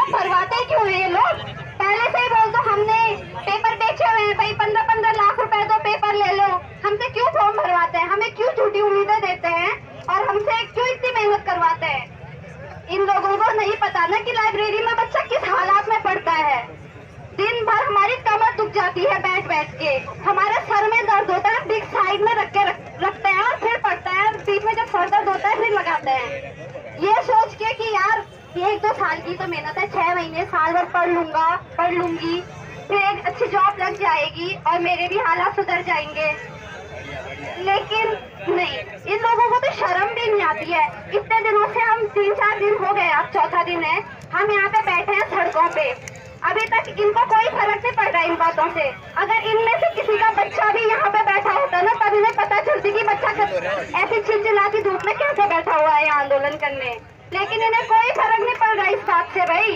Form भरवाते क्यों है ये लोग? पहले से ही बोल दो हमने पेपर बेचे हुए हैं भाई, 15-15 लाख रुपए दो पेपर ले लो। हमसे क्यों फॉर्म भरवाते हैं? हमें क्यों झूठी उम्मीदें देते हैं और हमसे क्यों इतनी मेहनत करवाते हैं? इन लोगों को नहीं पता ना कि लाइब्रेरी में बच्चा किस हालात में पढ़ता है। दिन भर हमारी कमर दुख जाती है बैठ बैठ के, हमारे सर में दर्द होता है, बिग साइड में रखते हैं और फिर पढ़ते हैं। बीच में जब सर दर्द होता है फिर लगाते हैं, ये सोच के कि यार 1-2 साल की तो मेहनत है, 6 महीने साल भर पढ़ लूंगी, फिर एक अच्छी जॉब लग जाएगी और मेरे भी हालात सुधर जाएंगे। लेकिन नहीं, इन लोगों को तो शर्म भी नहीं आती है। इतने दिनों से हम 3-4 दिन हो गए, अब चौथा दिन है, हम यहाँ पे बैठे हैं सड़कों पे, अभी तक इनको कोई फर्क नहीं पड़ रहा इन बातों से। अगर इनमें से किसी का बच्चा भी यहाँ पे बैठा होता ना, तब इन्हें पता चलती कि बच्चा ऐसी चिलचिलाती धूप में कैसे बैठा हुआ है आंदोलन करने। लेकिन इन्हें कोई फर्क नहीं पड़ रहा इस बात से भाई।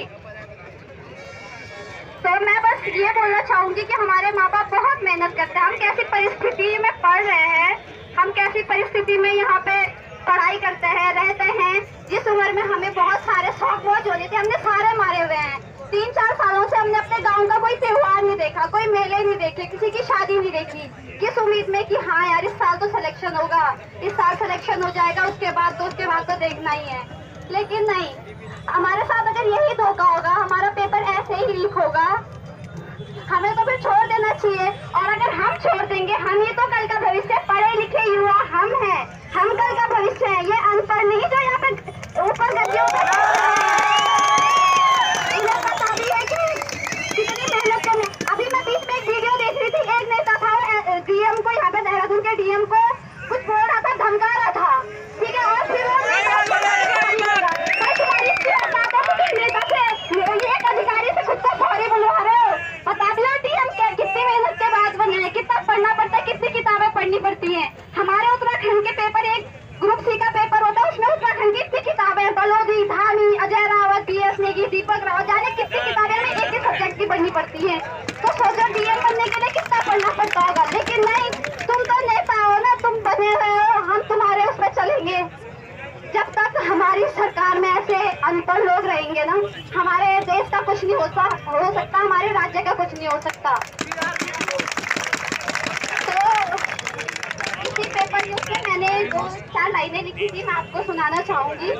तो मैं बस ये बोलना चाहूंगी कि हमारे माँ बाप बहुत मेहनत करते हैं। हम कैसी परिस्थिति में पढ़ रहे हैं, हम कैसी परिस्थिति में यहाँ पे पढ़ाई करते हैं, रहते हैं। जिस उम्र में हमें बहुत सारे शौक मौज होने थे, हमने सारे मारे हुए हैं। 3-4 सालों से हमने अपने गांव का कोई त्योहार नहीं देखा, कोई मेले नहीं देखे, किसी की शादी नहीं देखी, किस उम्मीद में कि हाँ यार इस साल तो सिलेक्शन होगा, इस साल सिलेक्शन हो जाएगा, उसके बाद तो देखना ही है। लेकिन नहीं, हमारे साथ अगर यही धोखा होगा, हमारा पेपर ऐसे ही लीक होगा, हमें तो फिर छोड़ देना चाहिए। और अगर हम छोड़ देंगे, हम ही तो कल का भविष्य, पढ़े लिखे युवा हम हैं, हम कल का भविष्य है। ये अनपढ़ नहीं जो यहाँ पे ऊपर गद्दियों पर इन्हें पता भी है कि कितनी मेहनत करनी। अभी मैं बीच में एक वीडियो देख रही थी, एक नेता था डीएम को, यहाँ पे देहरादून के डीएम को कुछ बोल रहा था, धमका रहा था, ठीक है, और फिर एक अधिकारी से खुद को सॉरी बुलवा रहे हो। बता दिया डीएम कितनी मेहनत के बाद बने हैं, कितना पढ़ना पड़ता है, कितनी किताबें पढ़नी पड़ती हैं। हमारे उत्तराखंड के पेपर, एक ग्रुप सी का पेपर होता है, उसमें उत्तराखंड की इतनी किताबें, बलोदी, धामी, अजय रावत, BS नेगी, दीपक रावत, जाने कितनी किताबें हमें एक ही सब्जेक्ट की पढ़नी पड़ती है। तो सोचो डीएम बनने के लिए कितना पढ़ना पड़ता होगा। लेकिन नहीं, तुम तो नेता हो ना, तुम बने हुए हो, हम तुम्हारे उस पर चलेंगे। जब तक हमारी सरकार में ऐसे अनपढ़ लोग रहेंगे ना, हमारे देश का कुछ नहीं हो सकता, हमारे राज्य का कुछ नहीं हो सकता। तो इसी पेपर न्यूज में मैंने 2-4 लाइनें लिखी थी, मैं आपको सुनाना चाहूंगी।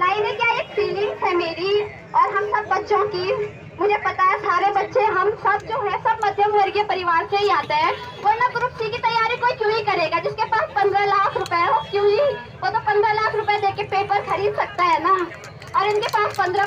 लाइनें क्या, एक फीलिंग्स है मेरी और हम सब बच्चों की। मुझे पता है सारे बच्चे, हम सब जो है सब मध्यम वर्गीय परिवार से ही आते हैं, वरना ग्रुप सी की तैयारी कोई क्यों ही करेगा? जिसके पास 15 लाख रुपए हो, क्यों ही, वो तो 15 लाख रुपए देके पेपर खरीद सकता है ना। और इनके पास 15